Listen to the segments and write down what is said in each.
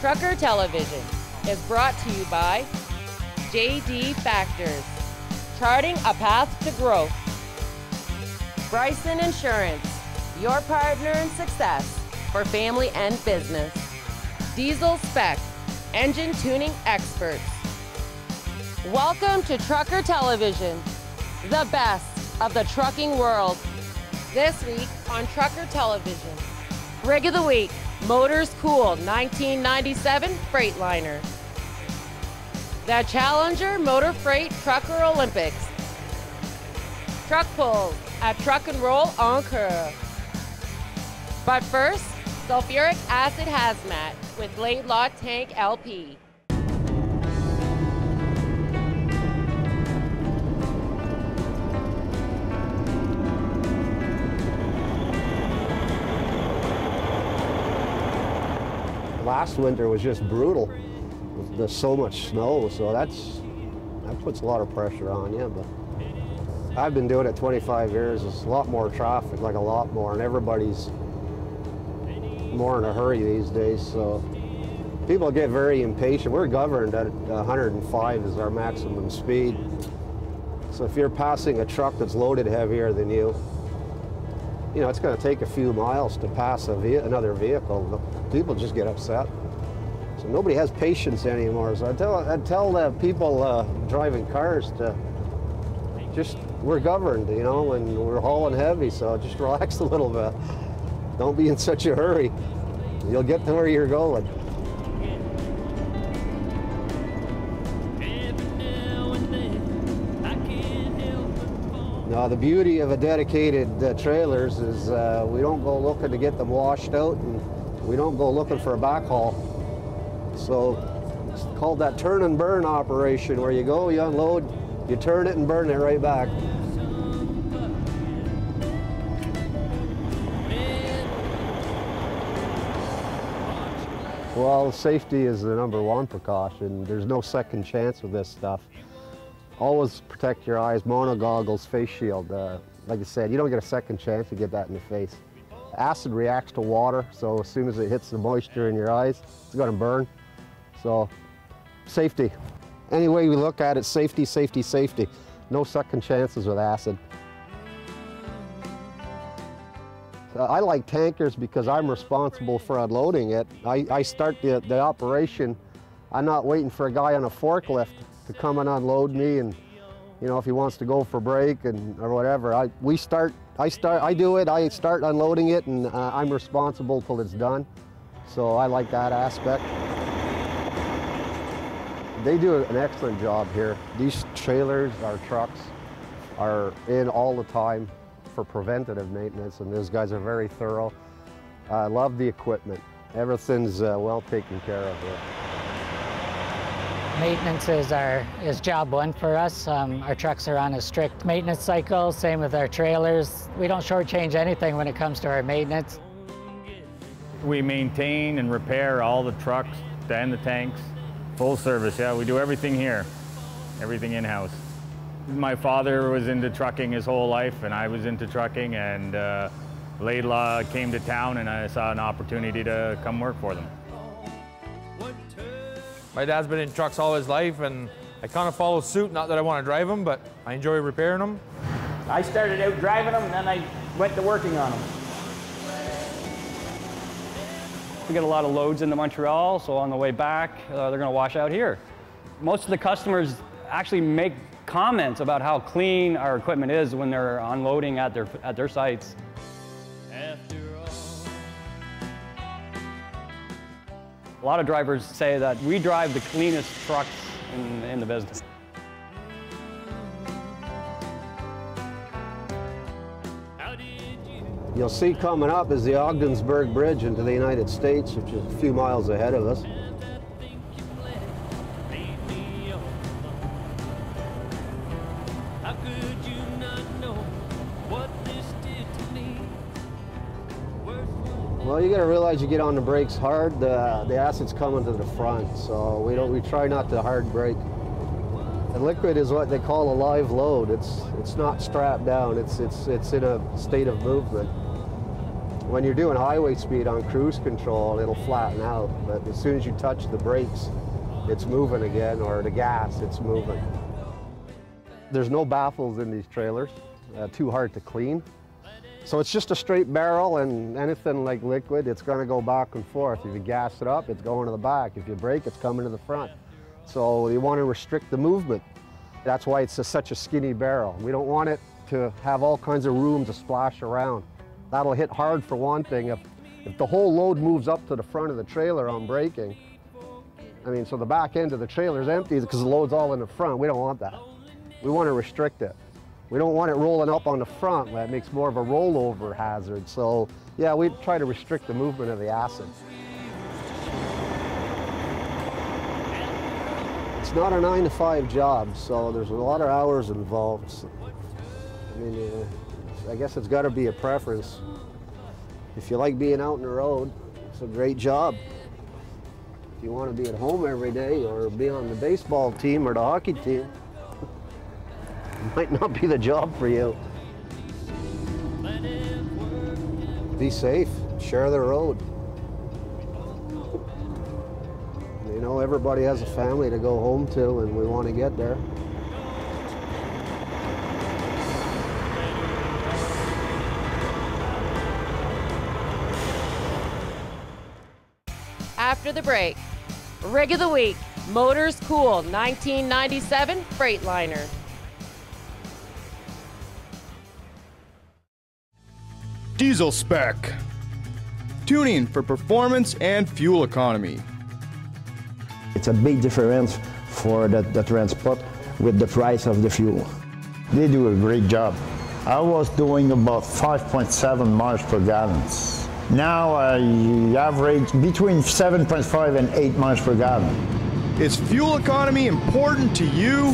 Trucker Television is brought to you by JD Factors, charting a path to growth. Bryson Insurance, your partner in success for family and business. Diesel Spec, engine tuning experts. Welcome to Trucker Television, the best of the trucking world. This week on Trucker Television, Rig of the Week, Motors Cool 1997 Freightliner. The Challenger Motor Freight Trucker Olympics. Truck pulls at Truck and Roll on Coeur. But first, sulfuric acid hazmat with LAIDLAW tank LP. Last winter was just brutal. There's so much snow, so that puts a lot of pressure on you. But I've been doing it 25 years. There's a lot more traffic, like a lot more, and everybody's more in a hurry these days. So people get very impatient. We're governed at 105 is our maximum speed. So if you're passing a truck that's loaded heavier than you, it's going to take a few miles to pass another vehicle. People just get upset. So nobody has patience anymore. So I tell the people driving cars to we're governed, and we're hauling heavy, so just relax a little bit. Don't be in such a hurry. You'll get to where you're going. Now, the beauty of a dedicated trailers is we don't go looking to get them washed out, and we don't go looking for a backhaul. So it's called that turn and burn operation, where you go, you unload, you turn it and burn it right back. Well, safety is the #1 precaution. There's no second chance with this stuff. Always protect your eyes, monogoggles, face shield. Like I said, you don't get a second chance to get that in the face. Acid reacts to water, so as soon as it hits the moisture in your eyes, it's gonna burn. So, safety. Any way we look at it, safety, safety, safety. No second chances with acid. I like tankers because I'm responsible for unloading it. I start the operation. I'm not waiting for a guy on a forklift to come and unload me, and if he wants to go for break or whatever. I do it, I start unloading it, and I'm responsible till it's done. So I like that aspect. They do an excellent job here. These trailers, our trucks, are in all the time for preventative maintenance, and those guys are very thorough. I love the equipment. Everything's well taken care of here. Maintenance is job one for us. Our trucks are on a strict maintenance cycle, same with our trailers. We don't shortchange anything when it comes to our maintenance. We maintain and repair all the trucks and the tanks. Full service, yeah, we do everything here, everything in-house. My father was into trucking his whole life, and I was into trucking, and LAIDLAW came to town, and I saw an opportunity to come work for them. My dad's been in trucks all his life, and I kind of follow suit. Not that I want to drive them, but I enjoy repairing them. I started out driving them, and then I went to working on them. We get a lot of loads into Montreal, so on the way back, they're going to wash out here. Most of the customers actually make comments about how clean our equipment is when they're unloading at their sites. A lot of drivers say that we drive the cleanest trucks in the business. You'll see coming up is the Ogdensburg Bridge into the United States, which is a few miles ahead of us. Well, you got to realize you get on the brakes hard, the acid's coming to the front, so we try not to hard brake. The liquid is what they call a live load. It's not strapped down. It's in a state of movement. When you're doing highway speed on cruise control, it'll flatten out, but as soon as you touch the brakes, it's moving again, or the gas, it's moving. There's no baffles in these trailers, too hard to clean. So it's just a straight barrel, and anything like liquid, it's gonna go back and forth. If you gas it up, it's going to the back. If you brake, it's coming to the front. So you want to restrict the movement. That's why it's such a skinny barrel. We don't want it to have all kinds of room to splash around. That'll hit hard for one thing. If the whole load moves up to the front of the trailer on braking, I mean, so the back end of the trailer is empty because the load's all in the front. We don't want that. We want to restrict it. We don't want it rolling up on the front. That makes more of a rollover hazard. So yeah, we try to restrict the movement of the acid. It's not a 9-to-5 job, so there's a lot of hours involved. So, I mean, I guess it's got to be a preference. If you like being out on the road, it's a great job. If you want to be at home every day or be on the baseball team or the hockey team, it might not be the job for you. Be safe, share the road. You know, everybody has a family to go home to, and we want to get there. After the break, Rig of the Week, Motors Cool 1997 Freightliner. Diesel spec. Tuning for performance and fuel economy. It's a big difference for the transport with the price of the fuel. They do a great job. I was doing about 5.7 miles per gallon. Now I average between 7.5 and 8 miles per gallon. Is fuel economy important to you?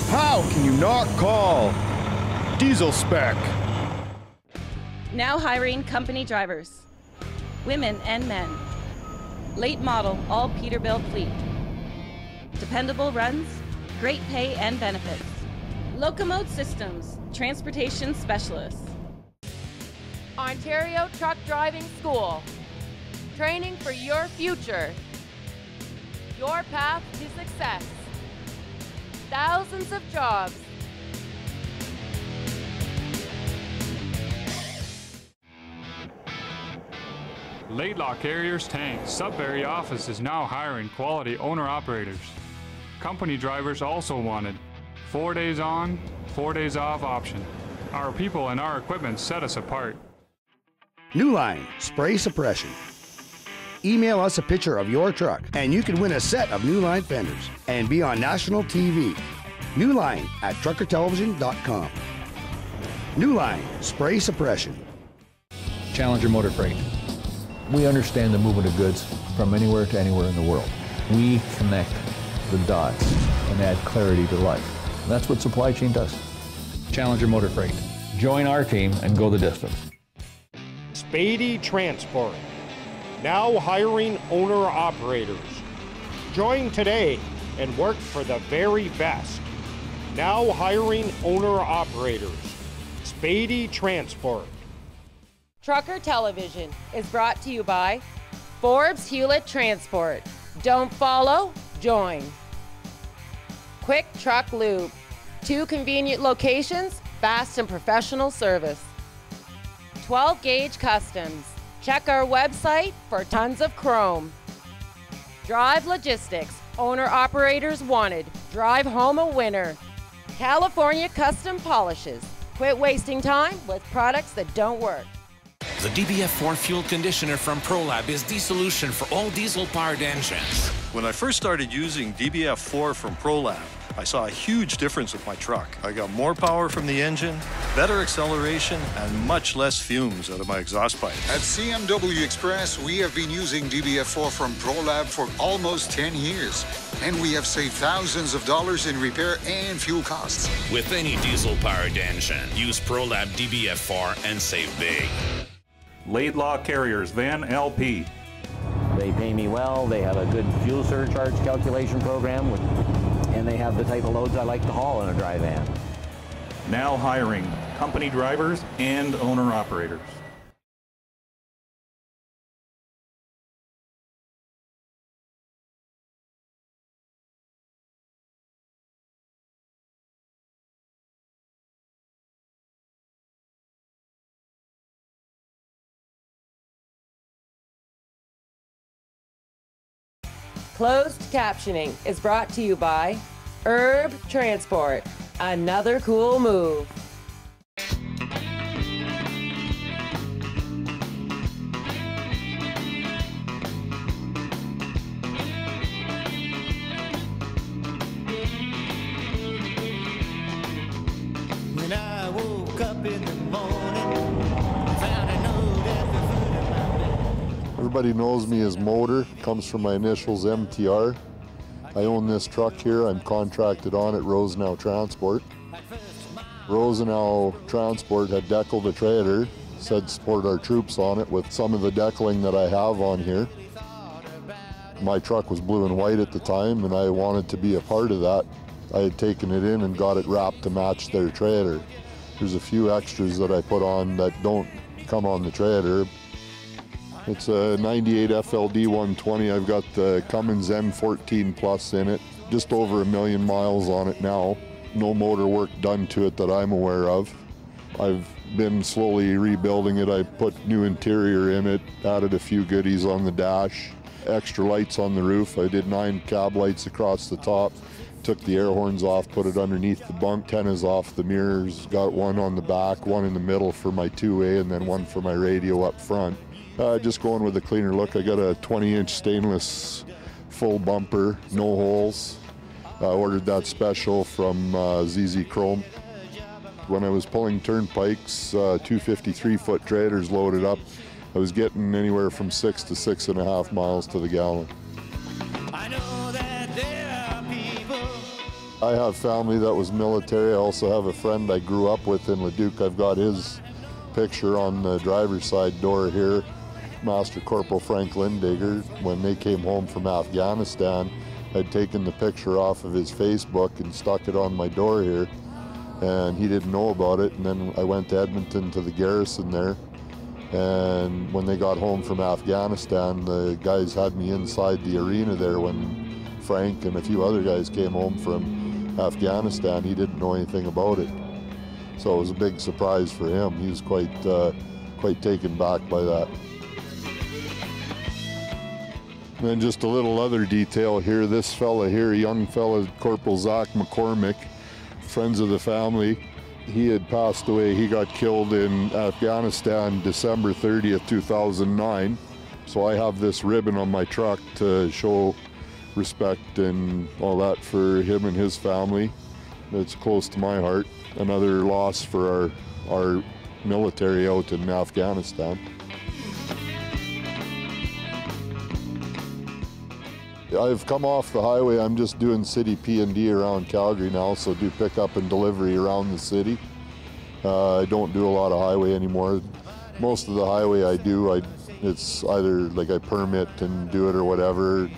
How can you not call Diesel spec? Now hiring company drivers, women and men. Late model, all Peterbilt fleet. Dependable runs, great pay and benefits. Locomote Systems, transportation specialists. Ontario Truck Driving School. Training for your future. Your path to success. Thousands of jobs. LAIDLAW Carriers Tank Sudbury office is now hiring quality owner-operators. Company drivers also wanted. 4 days on, 4 days off option. Our people and our equipment set us apart. New Line Spray Suppression. Email us a picture of your truck and you can win a set of New Line fenders and be on national TV. New Line at truckertelevision.com. New Line Spray Suppression. Challenger Motor Freight. We understand the movement of goods from anywhere to anywhere in the world. We connect the dots and add clarity to life. And that's what supply chain does. Challenger Motor Freight. Join our team and go the distance. Spady Transport. Now hiring owner-operators. Join today and work for the very best. Now hiring owner-operators. Spady Transport. Trucker Television is brought to you by Forbes Hewlett Transport. Don't follow, join. Quick Truck Lube. 2 convenient locations, fast and professional service. 12 Gauge Customs. Check our website for tons of chrome. Drive Logistics. Owner-operators wanted. Drive home a winner. California Custom Polishes. Quit wasting time with products that don't work. The DBF4 fuel conditioner from ProLab is the solution for all diesel-powered engines. When I first started using DBF4 from ProLab, I saw a huge difference with my truck. I got more power from the engine, better acceleration, and much less fumes out of my exhaust pipe. At CMW Express, we have been using DBF4 from ProLab for almost 10 years, and we have saved thousands of dollars in repair and fuel costs. With any diesel-powered engine, use ProLab DBF4 and save big. LAIDLAW Carriers, Van LP. They pay me well, they have a good fuel surcharge calculation program, and they have the type of loads I like to haul in a dry van. Now hiring company drivers and owner-operators. Closed captioning is brought to you by Herb Transport, another cool move. When I woke up in the morning, found a note at the foot of my bed. Everybody knows me as Motor, comes from my initials MTR. I own this truck here. I'm contracted on at Rosenau Transport. Rosenau Transport had deckled a trailer, said support our troops on it with some of the deckling that I have on here. My truck was blue and white at the time and I wanted to be a part of that. I had taken it in and got it wrapped to match their trailer. There's a few extras that I put on that don't come on the trailer. It's a 98 FLD 120. I've got the Cummins N14 Plus in it. Just over 1 million miles on it now. No motor work done to it that I'm aware of. I've been slowly rebuilding it. I put new interior in it, added a few goodies on the dash, extra lights on the roof. I did 9 cab lights across the top. Took the air horns off, put it underneath the bunk, antennas off the mirrors, got one on the back, one in the middle for my two-way, and then one for my radio up front. Just going with a cleaner look. I got a 20-inch stainless full bumper, no holes. I ordered that special from ZZ Chrome. When I was pulling turnpikes, 253-foot trailers loaded up, I was getting anywhere from 6 to 6.5 miles to the gallon. I have family that was military. I also have a friend I grew up with in Leduc. I've got his picture on the driver's side door here. Master Corporal Frank Lindigger, when they came home from Afghanistan, I'd taken the picture off of his Facebook and stuck it on my door here, and he didn't know about it. And then I went to Edmonton to the garrison there, and when they got home from Afghanistan, the guys had me inside the arena there when Frank and a few other guys came home from Afghanistan. He didn't know anything about it, so it was a big surprise for him. He was quite taken back by that. And then just a little other detail here. This fella here, young fella, Corporal Zach McCormick, friends of the family, he had passed away. He got killed in Afghanistan December 30th, 2009. So I have this ribbon on my truck to show respect and all that for him and his family. It's close to my heart. Another loss for our military out in Afghanistan. I've come off the highway. I'm just doing city P&D around Calgary now, so do pickup and delivery around the city. I don't do a lot of highway anymore. Most of the highway I do, it's either like I permit and do it or whatever.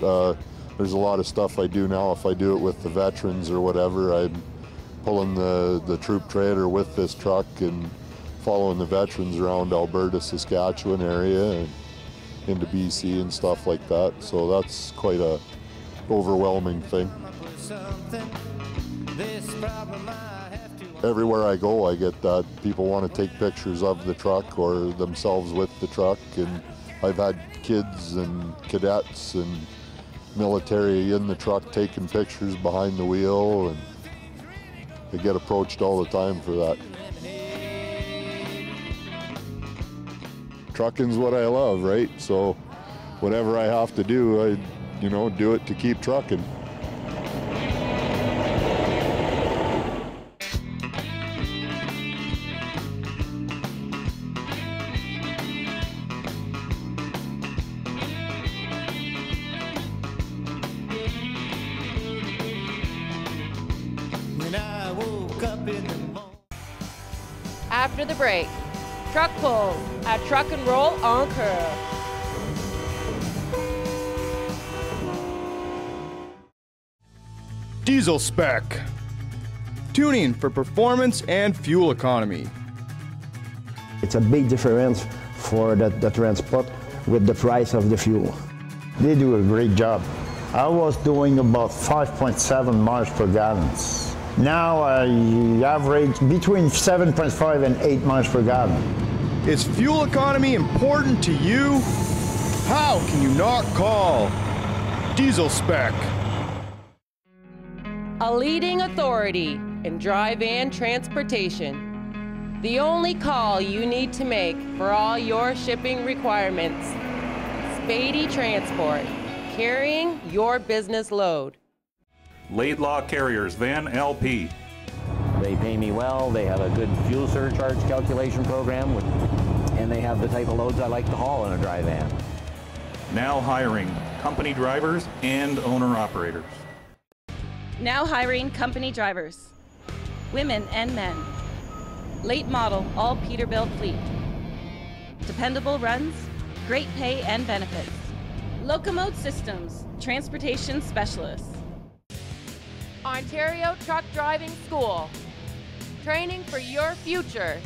There's a lot of stuff I do now. If I do it with the veterans or whatever, I'm pulling the troop trailer with this truck and following the veterans around Alberta, Saskatchewan area and into BC and stuff like that. So that's quite a overwhelming thing. Everywhere I go, I get that. People want to take pictures of the truck or themselves with the truck, and I've had kids and cadets and military in the truck taking pictures behind the wheel, and they get approached all the time for that. Trucking's what I love, right? So whatever I have to do, I do it to keep trucking. When I woke up in the morning. After the break, truck pulls at Truck and Roll on Coeur. Diesel spec. Tuning for performance and fuel economy. It's a big difference for the transport with the price of the fuel. They do a great job. I was doing about 5.7 miles per gallon. Now I average between 7.5 and 8 miles per gallon. Is fuel economy important to you? How can you not call Diesel Spec. A leading authority in dry van transportation. The only call you need to make for all your shipping requirements. Spady Transport, carrying your business load. LAIDLAW Carriers, Van LP. They pay me well, they have a good fuel surcharge calculation program, and they have the type of loads I like to haul in a dry van. Now hiring company drivers and owner-operators. Now hiring company drivers, women and men. Late model, all Peterbilt fleet. Dependable runs, great pay and benefits. Locomotive Systems, transportation specialists. Ontario Truck Driving School, training for your future.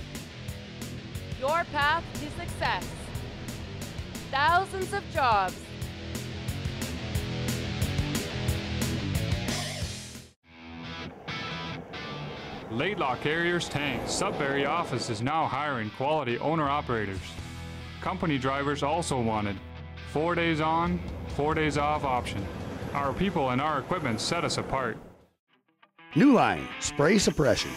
Your path to success. Thousands of jobs. LAIDLAW Carriers Tank Sudbury office is now hiring quality owner-operators. Company drivers also wanted. 4 days on, 4 days off option. Our people and our equipment set us apart. New Line Spray Suppression.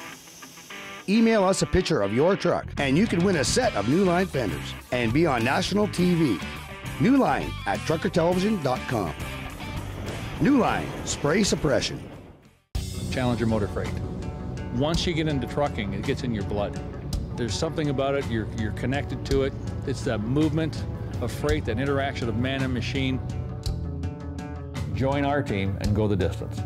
Email us a picture of your truck and you can win a set of New Line fenders and be on national TV. New Line at truckertelevision.com. New Line Spray Suppression. Challenger Motor Freight. Once you get into trucking, it gets in your blood. There's something about it, you're connected to it. It's that movement of freight, that interaction of man and machine. Join our team and go the distance.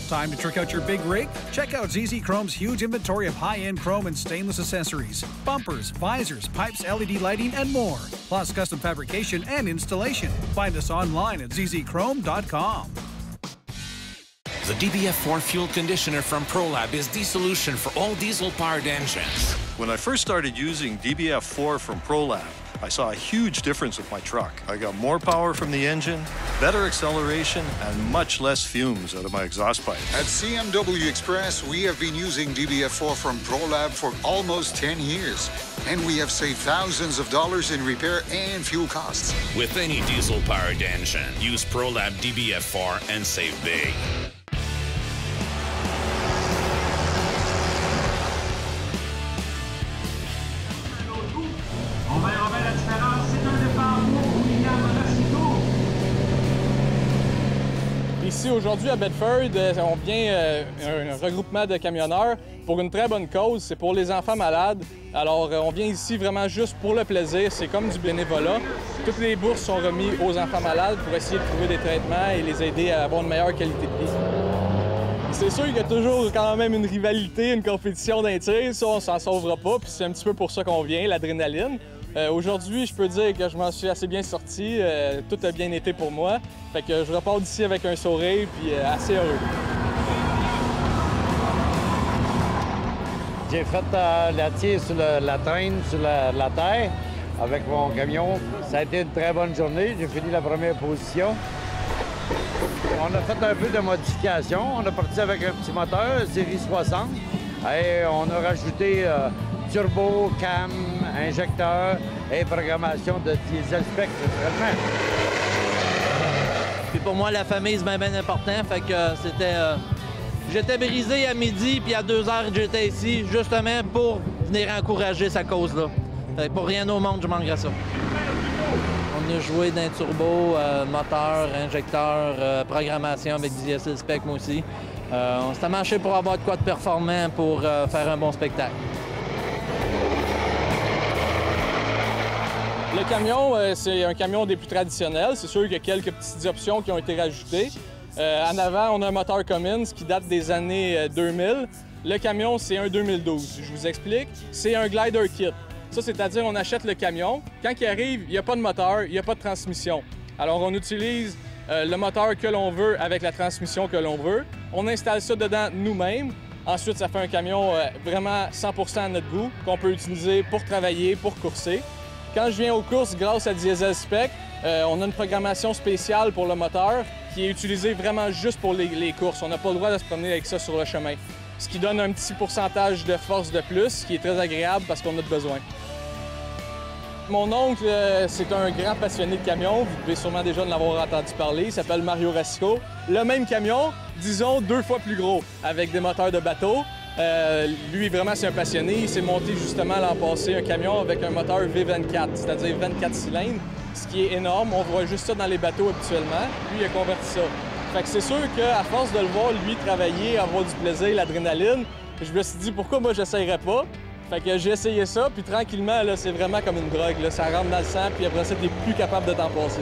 Time to trick out your big rig? Check out ZZ Chrome's huge inventory of high-end chrome and stainless accessories, bumpers, visors, pipes, LED lighting, and more, plus custom fabrication and installation. Find us online at zzchrome.com. The DBF4 fuel conditioner from ProLab is the solution for all diesel-powered engines. When I first started using DBF4 from ProLab, I saw a huge difference with my truck. I got more power from the engine, better acceleration, and much less fumes out of my exhaust pipe. At CMW Express, we have been using DBF4 from ProLab for almost 10 years, and we have saved thousands of dollars in repair and fuel costs. With any diesel-powered engine, use ProLab DBF4 and save big. Ici, aujourd'hui, à Bedford, on vient un regroupement de camionneurs pour une très bonne cause. C'est pour les enfants malades. Alors, on vient ici vraiment juste pour le plaisir. C'est comme du bénévolat. Toutes les bourses sont remises aux enfants malades pour essayer de trouver des traitements et les aider à avoir une meilleure qualité de vie. C'est sûr qu'il y a toujours quand même une rivalité, une compétition d'un tir. Ça, on s'en sauvera pas. Puis c'est un petit peu pour ça qu'on vient, l'adrénaline. Aujourd'hui, je peux dire que je m'en suis assez bien sorti. Tout a bien été pour moi. Fait que je repars d'ici avec un sourire puis assez heureux. J'ai fait la tire sur la traîne, sur la terre, avec mon camion. Ça a été une très bonne journée. J'ai fini la première position. On a fait un peu de modification. On a parti avec un petit moteur, série 60. Et on a rajouté turbo, cam, injecteur et programmation de diesel spec, naturellement. Puis pour moi, la famille, c'est bien important. Fait que c'était... J'étais brisé à midi, puis à 2 heures, j'étais ici, justement pour venir encourager sa cause-là. Fait que pour rien au monde, je manquerais ça. On a joué d'un turbo, moteur, injecteur, programmation avec diesel spec, moi aussi. On s'est marché pour avoir de quoi de performant pour faire un bon spectacle. Le camion, c'est un camion des plus traditionnels. C'est sûr qu'il y a quelques petites options qui ont été rajoutées. En avant, on a un moteur Cummins qui date des années 2000. Le camion, c'est un 2012. Je vous explique. C'est un glider kit. Ça, c'est-à-dire on achète le camion. Quand il arrive, il n'y a pas de moteur, il n'y a pas de transmission. Alors, on utilise le moteur que l'on veut avec la transmission que l'on veut. On installe ça dedans nous-mêmes. Ensuite, ça fait un camion vraiment 100% à notre goût qu'on peut utiliser pour travailler, pour courser. Quand je viens aux courses, grâce à Diesel Spec, on a une programmation spéciale pour le moteur qui est utilisée vraiment juste pour les courses. On n'a pas le droit de se promener avec ça sur le chemin. Ce qui donne un petit pourcentage de force de plus, qui est très agréable parce qu'on a besoin. Mon oncle, c'est un grand passionné de camions. Vous devez sûrement déjà en avoir entendu parler. Il s'appelle Mario Racicot. Le même camion, disons 2 fois plus gros, avec des moteurs de bateau. Lui, vraiment, c'est un passionné. Il s'est monté justement l'an passé un camion avec un moteur V24, c'est-à-dire 24 cylindres, ce qui est énorme. On voit juste ça dans les bateaux habituellement. Lui, il a converti ça. Fait que c'est sûr qu'à force de le voir, lui, travailler, avoir du plaisir, l'adrénaline, je me suis dit, pourquoi moi, j'essayerais pas? Fait que j'ai essayé ça, puis tranquillement, là, c'est vraiment comme une drogue. Là. Ça rentre dans le sang, puis après ça, t'es plus capable de t'en passer.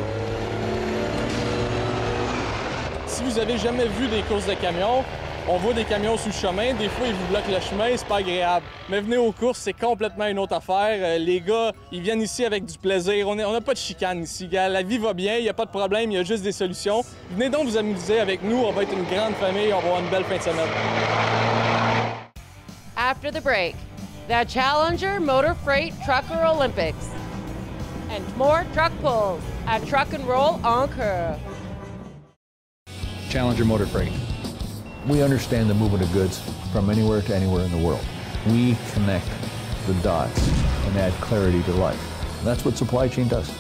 Si vous avez jamais vu des courses de camions, on voit des camions sur le chemin, des fois ils vous bloquent le chemin, c'est pas agréable. Mais venez aux courses, c'est complètement une autre affaire. Les gars, ils viennent ici avec du plaisir. On n'a pas de chicane ici, gars. La vie va bien, il n'y a pas de problème, il y a juste des solutions. Venez donc vous amuser avec nous, on va être une grande famille, on va avoir une belle fin de semaine. After the break, the Challenger Motor Freight Trucker Olympics and more truck pulls at Truck and Roll on Coeur. Challenger Motor Freight. We understand the movement of goods from anywhere to anywhere in the world. We connect the dots and add clarity to life. And that's what supply chain does.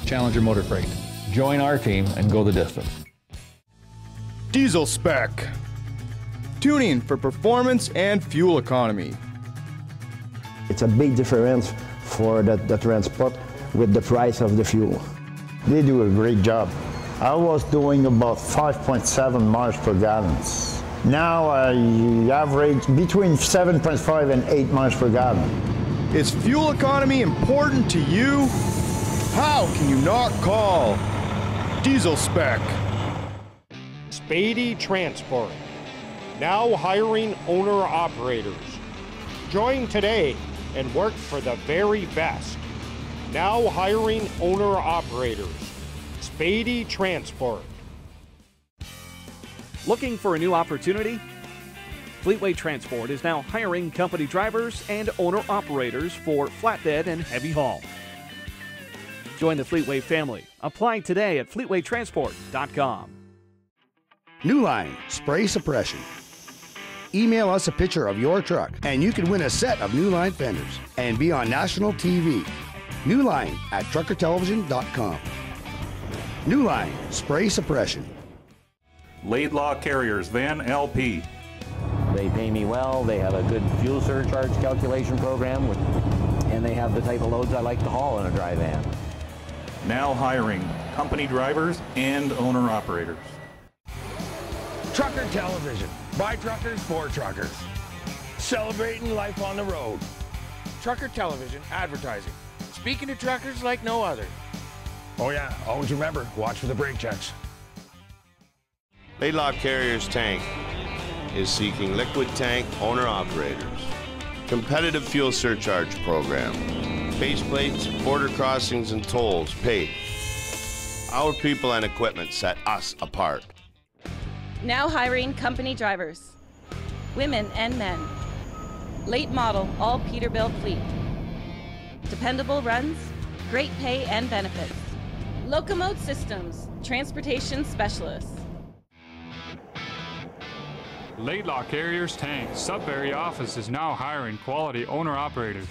Challenger Motor Freight. Join our team and go the distance. Diesel spec. Tuning for performance and fuel economy. It's a big difference for the transport with the price of the fuel. They do a great job. I was doing about 5.7 miles per gallon. Now I average between 7.5 and 8 miles per gallon. Is fuel economy important to you? How can you not call Diesel Spec? Spady Transport, now hiring owner-operators. Join today and work for the very best. Now hiring owner-operators. Spady Transport. Looking for a new opportunity? Fleetway Transport is now hiring company drivers and owner-operators for flatbed and heavy haul. Join the Fleetway family. Apply today at fleetwaytransport.com. New Line Spray Suppression. Email us a picture of your truck and you can win a set of New Line fenders and be on national TV. New Line at truckertelevision.com. New Line Spray Suppression. LAIDLAW Carriers, then LP. They pay me well, they have a good fuel surcharge calculation program, and they have the type of loads I like to haul in a dry van. Now hiring company drivers and owner-operators. Trucker Television, by truckers for truckers. Celebrating life on the road. Trucker Television advertising. Speaking to truckers like no other. Oh yeah, always remember, watch for the brake checks. LAIDLAW Carriers Tank is seeking liquid tank owner-operators. Competitive fuel surcharge program. Base plates, border crossings, and tolls paid. Our people and equipment set us apart. Now hiring company drivers, women and men. Late model, all Peterbilt fleet. Dependable runs, great pay and benefits. Locomote Systems, transportation specialists. LAIDLAW Carriers Tank Sudbury office is now hiring quality owner-operators.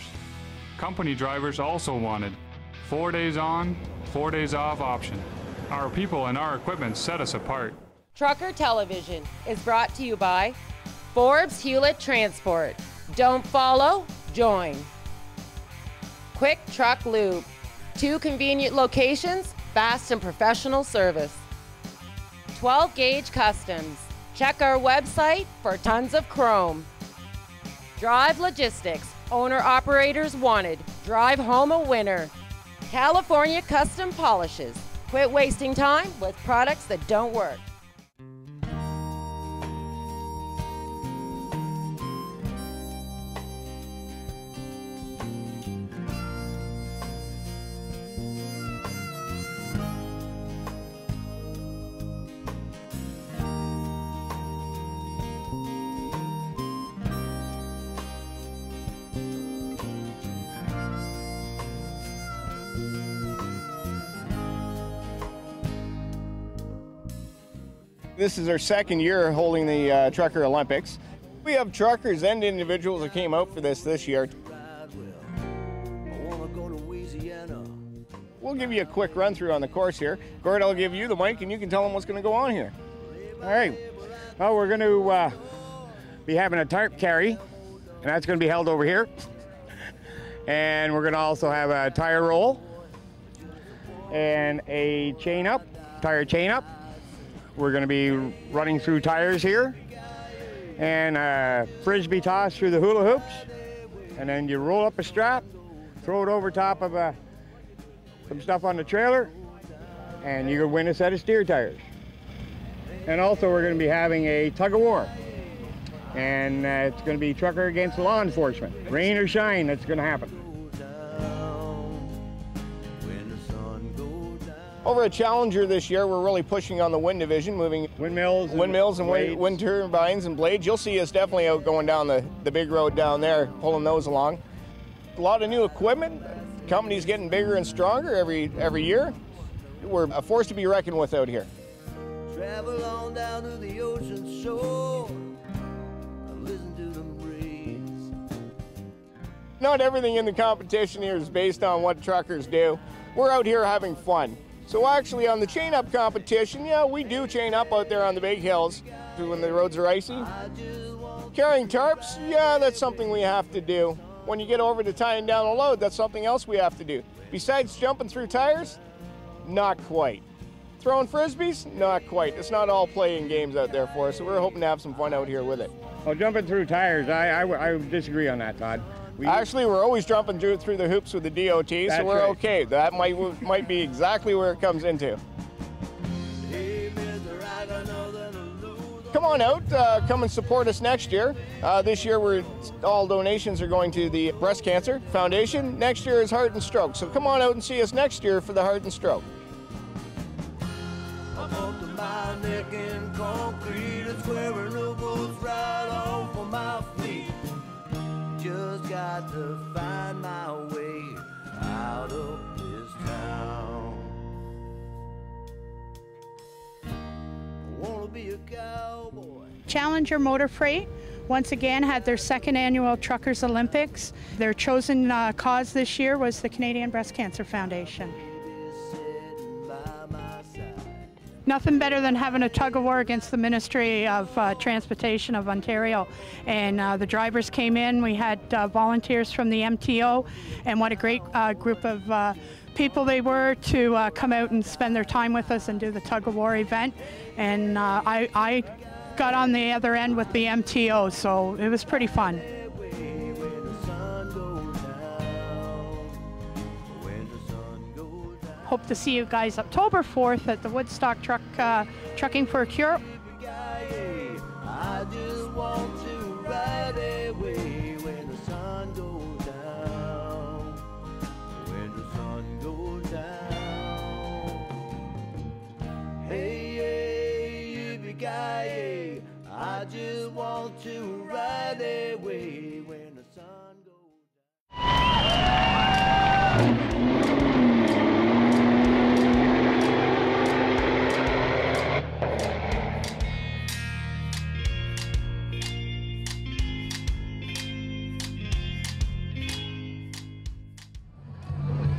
Company drivers also wanted. 4 days on, 4 days off option. Our people and our equipment set us apart. Trucker Television is brought to you by Forbes Hewlett Transport. Don't follow, join. Quick Truck Lube. 2 convenient locations, fast and professional service. 12 Gauge Customs. Check our website for tons of chrome. Drive Logistics. Owner-operators wanted. Drive home a winner. California Custom Polishes. Quit wasting time with products that don't work. This is our second year holding the Trucker Olympics. We have truckers and individuals that came out for this year. we'll give you a quick run through on the course here. Gord, I'll give you the mic and you can tell them what's going to go on here. All right. Well, we're going to be having a tarp carry, and that's going to be held over here. And we're going to also have a tire roll and a chain up, tire chain up. We're going to be running through tires here, and a frisbee toss through the hula hoops. And then you roll up a strap, throw it over top of some stuff on the trailer, and you can win a set of steer tires. And also we're going to be having a tug-of-war. And it's going to be trucker against law enforcement. Rain or shine, that's going to happen. Over at Challenger this year, we're really pushing on the wind division, moving windmills and wind turbines and blades. You'll see us definitely out going down the big road down there, pulling those along. A lot of new equipment. Company's getting bigger and stronger every year. We're a force to be reckoned with out here. Travel on down to the ocean shore and listen to the breeze. Not everything in the competition here is based on what truckers do. We're out here having fun. So actually on the chain up competition, yeah, we do chain up out there on the big hills when the roads are icy. Carrying tarps, yeah, that's something we have to do. When you get over to tying down a load, that's something else we have to do. Besides jumping through tires, not quite. Throwing frisbees, not quite. It's not all playing games out there for us, so we're hoping to have some fun out here with it. Well, jumping through tires, I disagree on that, Todd. Actually, we're always jumping through the hoops with the DOT, so we're right. okay. That might be exactly where it comes into. Come on out, come and support us next year. This year, all donations are going to the Breast Cancer Foundation. Next year is Heart and Stroke, so come on out and see us next year for the Heart and Stroke. My neck in concrete, it's wearing the boots right off of my feet. Just got to find my way out of this town. I wanna be a cowboy. Challenger Motor Freight once again had their second annual Truckers Olympics. Their chosen cause this year was the Canadian Breast Cancer Foundation. Nothing better than having a tug-of-war against the Ministry of Transportation of Ontario. And the drivers came in, we had volunteers from the MTO, and what a great group of people they were to come out and spend their time with us and do the tug-of-war event. And I got on the other end with the MTO, so it was pretty fun. Hope to see you guys October 4th at the Woodstock Trucking for Coeur. I just want to ride away when the sun goes down. When the sun goes down. Hey, yippee-ki-yay. I just want to ride away when the sun goes down.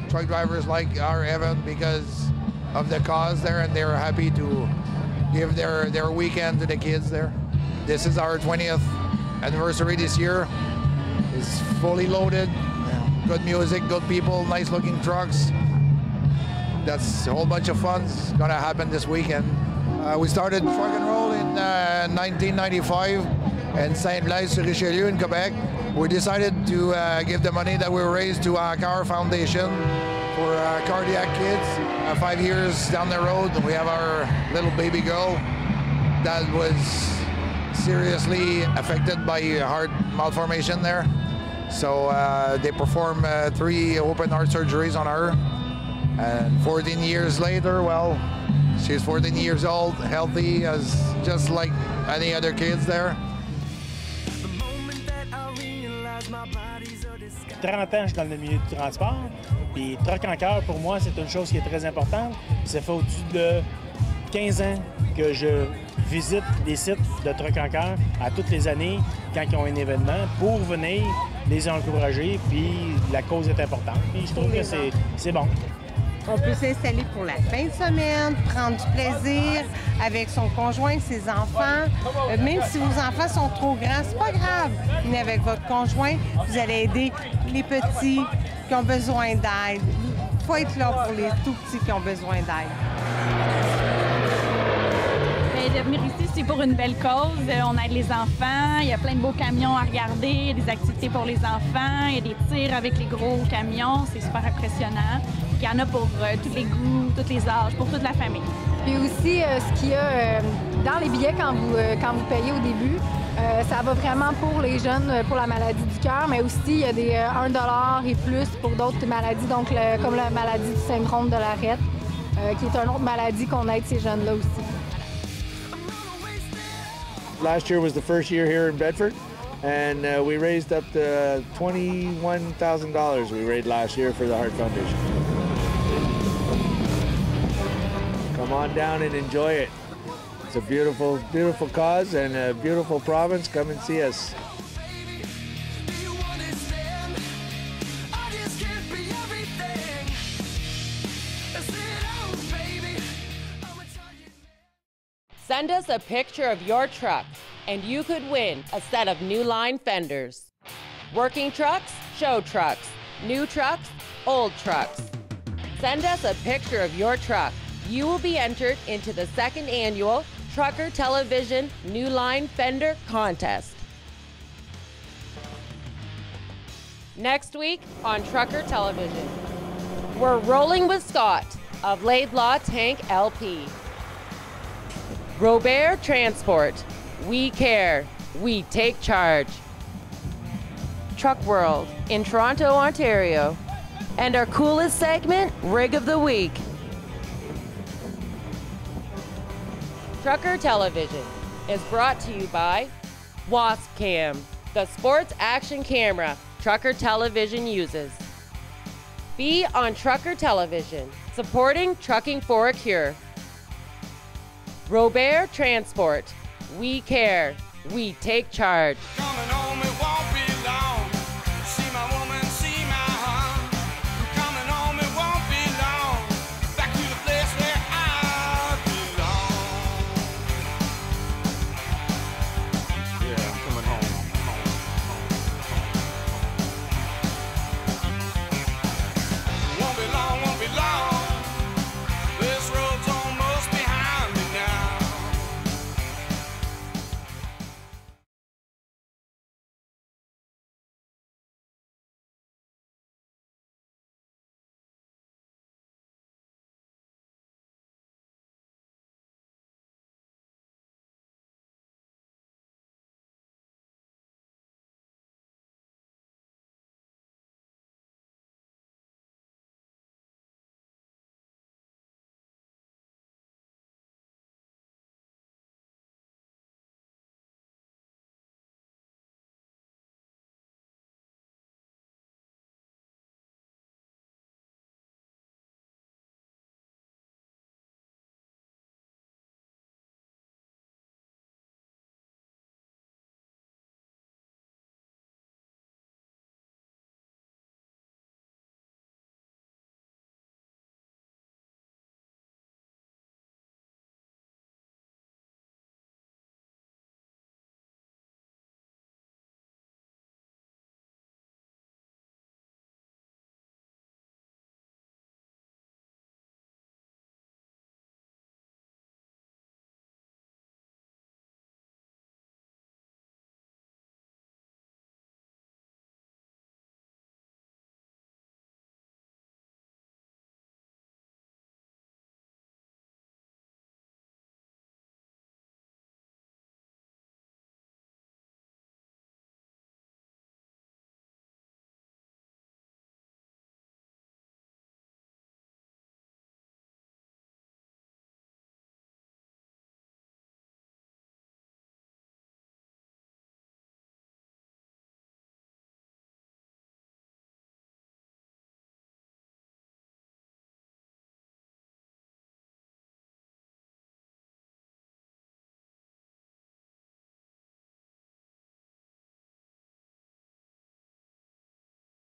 Truck drivers like our event because of the cause there, and they're happy to give their weekend to the kids there. This is our 20th anniversary this year. It's fully loaded, good music, good people, nice looking trucks. That's a whole bunch of fun's gonna happen this weekend. We started truck and roll in 1995 in Saint-Blaise-sur-Richelieu in Quebec. We decided to give the money that we raised to our Coeur Foundation for cardiac kids. 5 years down the road, we have our little baby girl that was seriously affected by heart malformation there. So they performed 3 open heart surgeries on her. And 14 years later, well, she's 14 years old, healthy, as just like any other kids there. 30 ans, je suis dans le milieu du transport. Puis Truck en Coeur, pour moi, c'est une chose qui est très importante. Ça fait au-dessus de 15 ans que je visite des sites de Truck en Coeur à toutes les années quand ils ont un événement pour venir les encourager. Puis la cause est importante. Puis je trouve que c'est bon. On peut s'installer pour la fin de semaine, prendre du plaisir avec son conjoint, ses enfants. Même si vos enfants sont trop grands, c'est pas grave. Mais avec votre conjoint, vous allez aider les petits qui ont besoin d'aide. Il faut être là pour les tout petits qui ont besoin d'aide. De venir ici, c'est pour une belle cause. On aide les enfants. Il y a plein de beaux camions à regarder. Il y a des activités pour les enfants. Il y a des tirs avec les gros camions. C'est super impressionnant. Il y en a pour tous les goûts, tous les âges, pour toute la famille. Puis aussi, ce qu'il y a dans les billets quand vous payez au début, ça va vraiment pour les jeunes, pour la maladie du cœur, mais aussi il y a des 1$ et plus pour d'autres maladies, donc comme la maladie du syndrome de l'arête, qui est une autre maladie qu'on aide ces jeunes-là aussi. Last year was the first year here in Bedford, and we raised up to $21,000 we raised last year for the Heart Foundation. Come on down and enjoy it. It's a beautiful, beautiful cause and a beautiful province. Come and see us. Send us a picture of your truck and you could win a set of New Line fenders. Working trucks, show trucks, new trucks, old trucks. Send us a picture of your truck. You will be entered into the second annual Trucker Television New Line Fender Contest. Next week on Trucker Television, we're rolling with Scott of LAIDLAW Tank LP. Robert Transport, we care, we take charge. Truck World in Toronto, Ontario. And our coolest segment, Rig of the Week. Trucker Television is brought to you by Wasp Cam, the sports action camera Trucker Television uses. Be on Trucker Television, supporting trucking for a cure. Robert Transport, we care, we take charge.